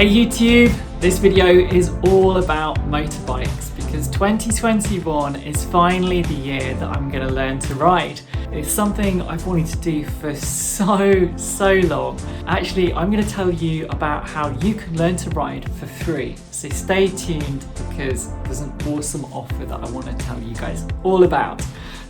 Hey YouTube, this video is all about motorbikes because 2021 is finally the year that I'm going to learn to ride. It's something I've wanted to do for so long. Actually, I'm going to tell you about how you can learn to ride for free. So stay tuned because there's an awesome offer that I want to tell you guys all about.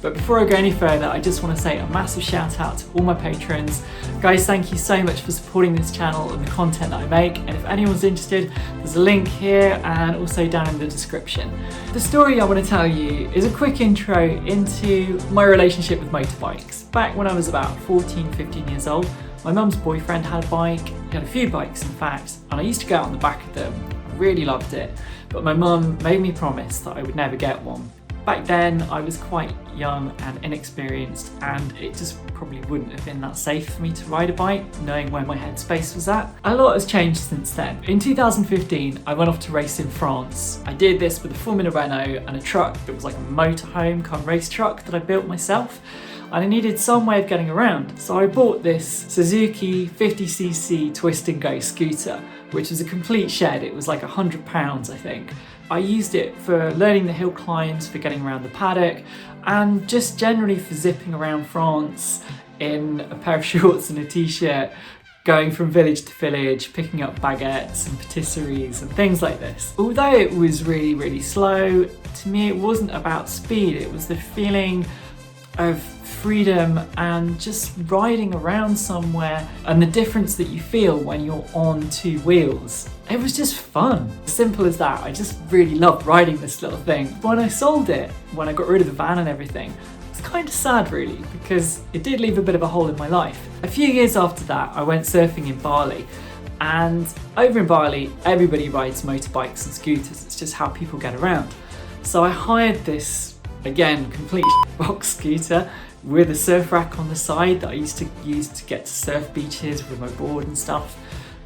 But before I go any further, I just want to say a massive shout out to all my patrons. Guys, thank you so much for supporting this channel and the content that I make. And if anyone's interested, there's a link here and also down in the description. The story I want to tell you is a quick intro into my relationship with motorbikes. Back when I was about 14, 15 years old, my mum's boyfriend had a bike. He had a few bikes, in fact, and I used to go out on the back of them. I really loved it. But my mum made me promise that I would never get one. Back then, I was quite young and inexperienced, and it just probably wouldn't have been that safe for me to ride a bike, knowing where my headspace was at. A lot has changed since then. In 2015, I went off to race in France. I did this with a Formula Renault and a truck that was like a motorhome kind of race truck that I built myself. And I needed some way of getting around. So I bought this Suzuki 50cc twist and go scooter, which was a complete shed. It was like £100, I think. I used it for learning the hill climbs, for getting around the paddock, and just generally for zipping around France in a pair of shorts and a t-shirt, going from village to village, picking up baguettes and patisseries and things like this. Although it was really slow, to me it wasn't about speed, it was the feeling of freedom and just riding around somewhere and the difference that you feel when you're on two wheels. It was just fun. Simple as that. I just really loved riding this little thing. When I sold it, when I got rid of the van and everything, it was kind of sad really because it did leave a bit of a hole in my life. A few years after that, I went surfing in Bali, and over in Bali, everybody rides motorbikes and scooters. It's just how people get around. So I hired this, again, complete box scooter with a surf rack on the side that I used to use to get to surf beaches with my board and stuff.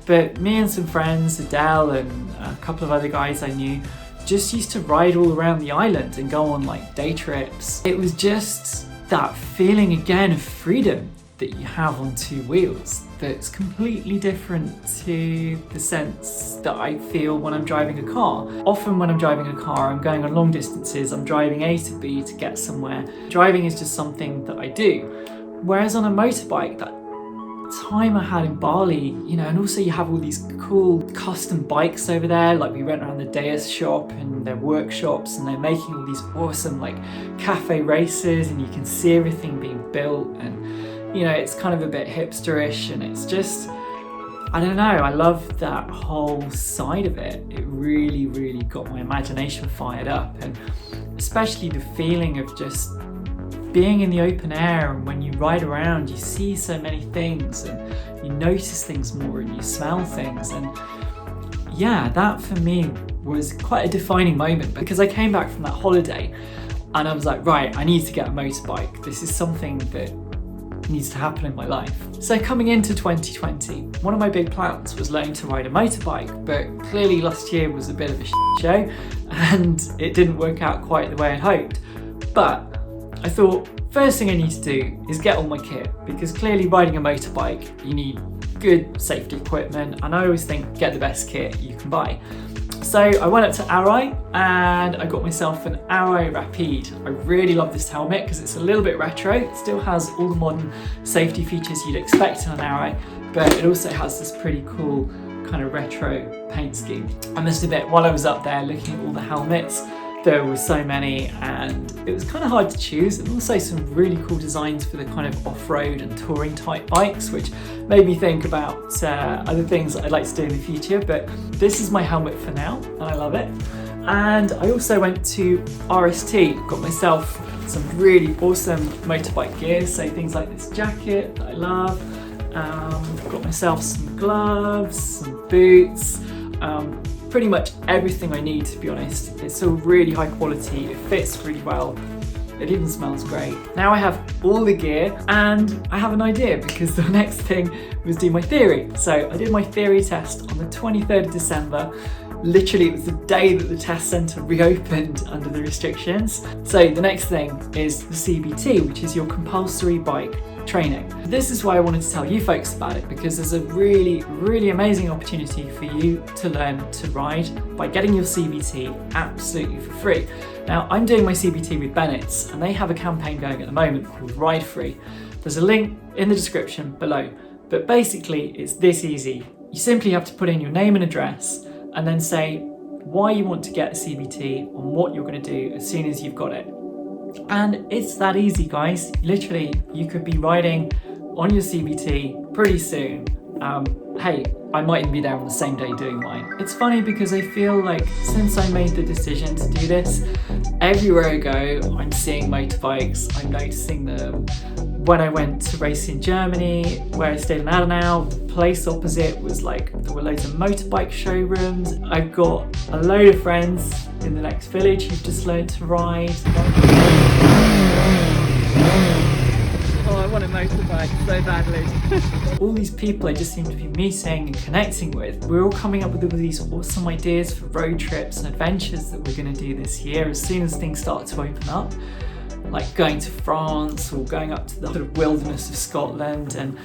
But me and some friends, Adele and a couple of other guys I knew, just used to ride all around the island and go on like day trips. It was just that feeling again of freedom that you have on two wheels that's completely different to the sense that I feel when I'm driving a car. Often when I'm driving a car, I'm going on long distances, I'm driving A to B to get somewhere. Driving is just something that I do. Whereas on a motorbike, that time I had in Bali, you know, and also you have all these cool custom bikes over there, like we went around the Deus shop and their workshops and they're making all these awesome like cafe races and you can see everything being built and you know, it's kind of a bit hipsterish and it's just, I don't know, I love that whole side of it. It really got my imagination fired up, and especially the feeling of just being in the open air, and when you ride around you see so many things and you notice things more and you smell things, and yeah, that for me was quite a defining moment because I came back from that holiday and I was like, right, I need to get a motorbike. This is something that needs to happen in my life. So coming into 2020, one of my big plans was learning to ride a motorbike, but clearly last year was a bit of a shit show and it didn't work out quite the way I'd hoped. But I thought, first thing I need to do is get all my kit, because clearly riding a motorbike, you need good safety equipment, and I always think get the best kit you can buy. So I went up to Arai and I got myself an Arai Rapide. I really love this helmet because it's a little bit retro. It still has all the modern safety features you'd expect in an Arai, but it also has this pretty cool kind of retro paint scheme. I must admit, while I was up there looking at all the helmets, there were so many and it was kind of hard to choose, and also some really cool designs for the kind of off-road and touring type bikes, which made me think about other things that I'd like to do in the future. But this is my helmet for now and I love it. And I also went to RST, got myself some really awesome motorbike gear, so things like this jacket that I love, got myself some gloves, some boots, pretty much everything I need, to be honest. It's all really high quality, it fits really well, it even smells great. Now I have all the gear and I have an idea, because the next thing was do my theory. So I did my theory test on the 23rd of December. Literally, it was the day that the test centre reopened under the restrictions. So the next thing is the CBT, which is your compulsory bike training. This is why I wanted to tell you folks about it, because there's a really amazing opportunity for you to learn to ride by getting your CBT absolutely for free. Now, I'm doing my CBT with Bennett's, and they have a campaign going at the moment called Ride Free. There's a link in the description below, but basically it's this easy. You simply have to put in your name and address and then say why you want to get a CBT and what you're going to do as soon as you've got it. And it's that easy, guys. Literally, you could be riding on your CBT pretty soon. Hey, I might even be there on the same day doing mine. It's funny because I feel like since I made the decision to do this, everywhere I go, I'm seeing motorbikes, I'm noticing them. When I went to race in Germany, where I stayed in Adenau, the place opposite was like, there were loads of motorbike showrooms. I've got a load of friends in the next village who've just learned to ride. Oh, I want a motorbike so badly. All these people I just seem to be meeting and connecting with, we're all coming up with all these awesome ideas for road trips and adventures that we're going to do this year as soon as things start to open up. Like going to France or going up to the sort of wilderness of Scotland, and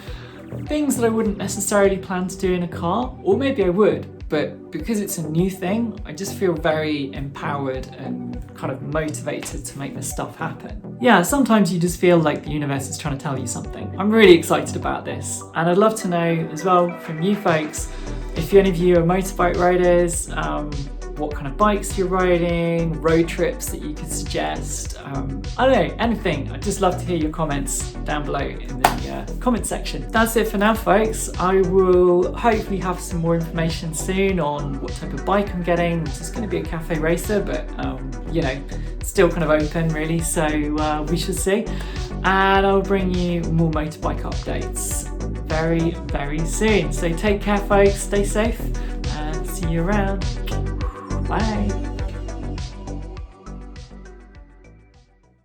things that I wouldn't necessarily plan to do in a car, or maybe I would, but because it's a new thing, I just feel very empowered and kind of motivated to make this stuff happen. Yeah, sometimes you just feel like the universe is trying to tell you something. I'm really excited about this, and I'd love to know as well from you folks, if any of you are motorbike riders, what kind of bikes you're riding, road trips that you could suggest. I don't know, anything. I'd just love to hear your comments down below in the comment section. That's it for now, folks. I will hopefully have some more information soon on what type of bike I'm getting, which is going to be a cafe racer, but you know, still kind of open really, so we shall see. And I'll bring you more motorbike updates very soon. So take care, folks, stay safe, and see you around. Bye.